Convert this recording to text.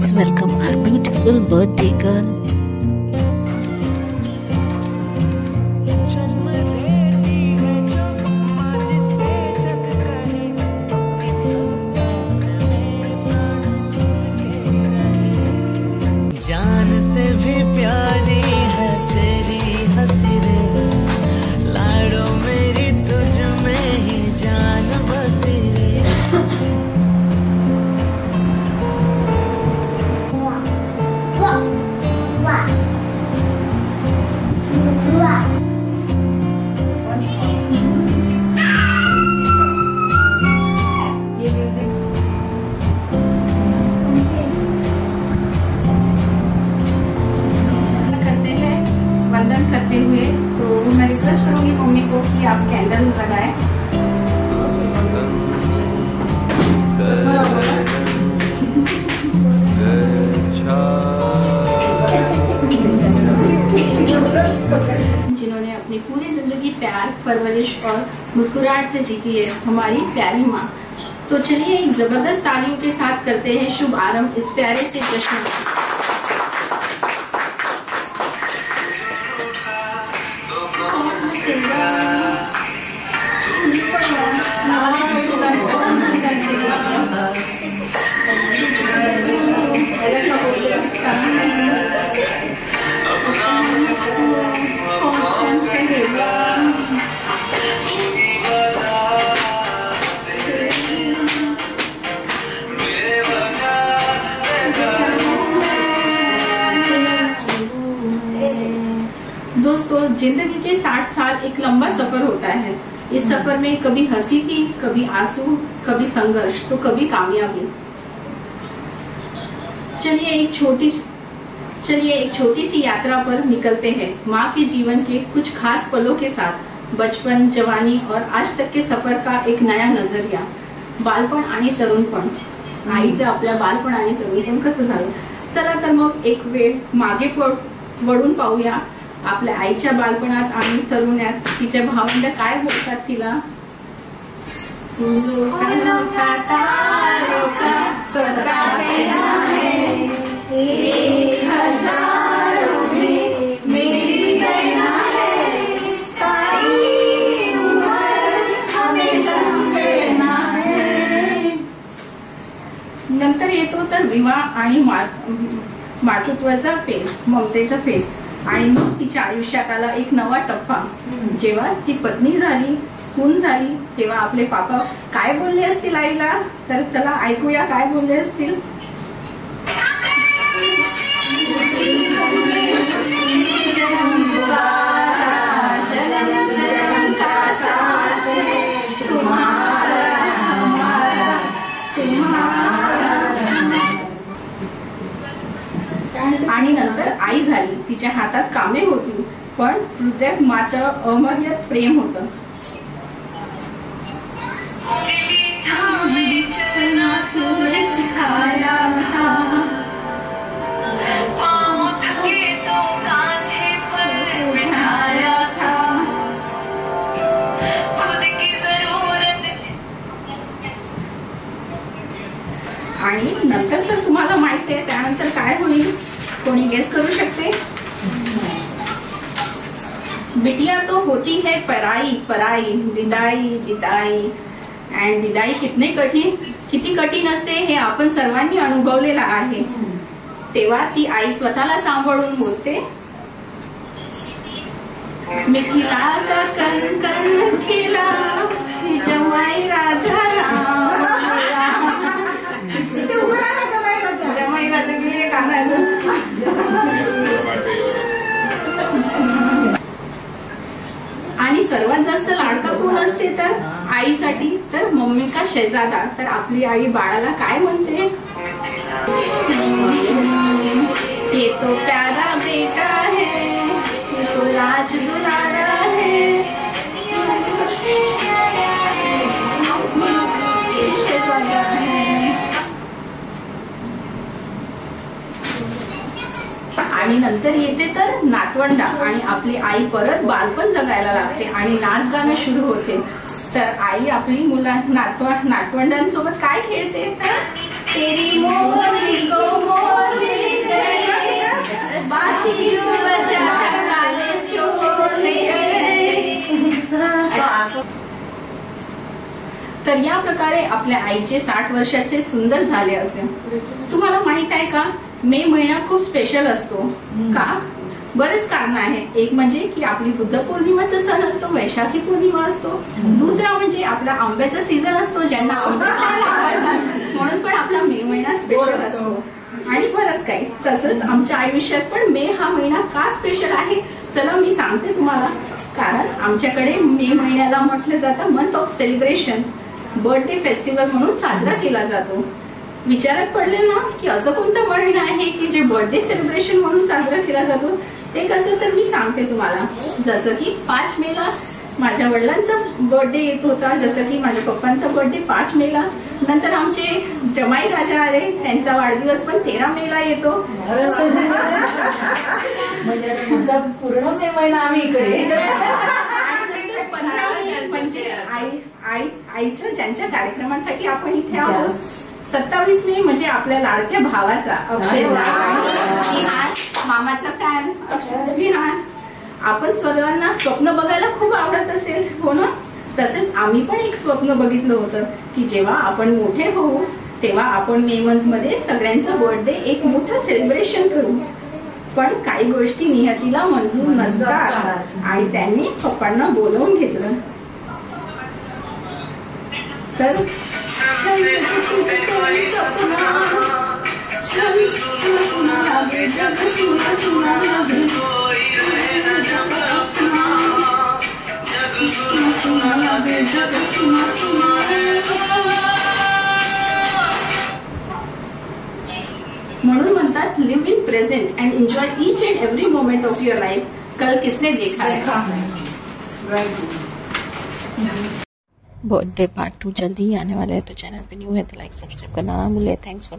Let's welcome our beautiful birthday girl. जान से भी प्यारी है तेरी हंसी रे, लाडो मेरी तुझ में ही जान बसी रे। करते हुए तो मैं रिक्वेस्ट करूंगी मम्मी को कि आप कैंडल लगाएं। जिन्होंने अपनी पूरी जिंदगी प्यार, परवरिश और मुस्कुराहट से जीती है, हमारी प्यारी माँ। तो चलिए एक जबरदस्त तालियों के साथ करते हैं शुभ आरंभ इस प्यारे से जश्न का। दोस्तों, जिंदगी के 60 साल एक लंबा सफर होता है। इस सफर में कभी हंसी थी, कभी आंसू, कभी संघर्ष, तो कभी कामयाबी। चलिए एक छोटी सी यात्रा पर निकलते हैं माँ के जीवन के कुछ खास पलों के साथ। बचपन, जवानी और आज तक के सफर का एक नया नजरिया। बालपण आणि तरुणपण, आईचं आपल्या बालपण आणि तरुणपण कसं झालं। चला तर मग एक वेळ मागे वळून पाहूया आपल्या आईच्या बालपणात आणि तरुण्यात तिचे भावंड काय बोलतात तिला। नंतर येतो तर विवाह आणि मातृत्वाचा फेज, ममतेचा फेज। आणि मग तिच्या आयुष्यात आला एक नवा टप्पा। जेव्हा ती पत्नी झाली, सून झाली, तेव्हा आपले पापा काय बोलले असतील आईला, तर चला ऐकूया काय बोलले असतील। आणि नंतर आई झाली, तिच्या हातात कामे होती, पण हृदयात मात्र अमर्याद प्रेम होतं। आणि नंतर तर तुम्हाला माहिती आहे त्यानंतर काय होईल, कोणी गेस करू शकते। बिटिया तो होती है पराई पराई, विदाई विदाई। एंड विदाई किती कठीण असते हे आपण सर्वांनी अनुभवलेलं आहे। तेव्हा ती आई स्वतःला सांभाळून बोलते, मिथिला का कन कन खिला जमाई राजा आणि सर्वात जास्त लाडका कोण असते तर आईसाठी, तर मम्मी का शहजादा। तर आपली आई बाळाला काय म्हणते, ये तो प्यारा बेटा है, ये तो राज दुलारा है। आणि नंतर येते तर नातवंडा आणि आपली आई परत बालपण जगायला लागते आणि नाच गाणं सुरू होते। तर आई आपली नातवंडांसोबत काय खेळते तर तेरी मोरनी को मोर तर या प्रकारे आपल्या आईचे 60 वर्षाचे सुंदर झाले असेल. तुम्हाला माहित आहे का, मे महिना खूप स्पेशल असतो का? बरेच कारण आहेत. एक म्हणजे की आपली बुद्ध पौर्णिमेचा सण असतो, वैशाखी पौर्णिमा असतो. दुसरा म्हणजे आपला आंब्याचा सीझन असतो, ज्यांना आंबे खायला आवडतात म्हणून पण आपला मे महिना स्पेशल असतो. आणि बरंच काही. तसंच आमच्या आयुष्यात पण मे हा महिना का स्पेशल आहे, चला मी सांगते तुम्हाला. कारण आमच्याकडे मे महिन्याला म्हटलं जातं month of celebration, birthday festival म्हणून साजरा केला जातो. विचारात पडले ना की असं कोणतं महिना आहे की जे बर्थडे सेलिब्रेशन म्हणून साजरा केला जातो. ते कसं, तर मी सांगते तुम्हाला. जसं की 5 मेला माझ्या वडिलांचा बर्थडे येत होता, जसं की माझ्या पप्पांचा बर्थडे 5 मेला. नंतर आमचे जमाई राजा आले, त्यांचा वाढदिवस पण 13 मेला येतो. म्हणजे पूर्ण मे महिना आम्ही इकडे. 15 मे म्हणजे आईच्या ज्यांच्या कार्यक्रमांसाठी आपण इथे आहोत. 27 मे म्हणजे आपल्या लाडक्या भावाचा अक्षयचा विहान, मामाचा फॅन अक्षय विहान. आपण सर्वांना स्वप्न बघायला खूप आवडत असेल, हो ना? तसेच आम्ही पण एक स्वप्न बघितलं होतं की जेव्हा आपण मोठे होऊ तेव्हा आपण मे मंथ मध्ये सगळ्यांचं बर्थडे एक मोठं सेलिब्रेशन करू. पण काही गोष्टी नियतीला मंजूर नसतात आणि त्यांनी पप्पांना बोलवून घेतलं. तर म्हणून म्हणतात live in present and enjoy each and every moment of your life. कल किसने देखा है. बर्थडे पार्ट 2 जल्दी ही आने वाला है, तो चैनल पे न्यू है तो लाइक सब्सक्राइब करना ना भूले. Thanks for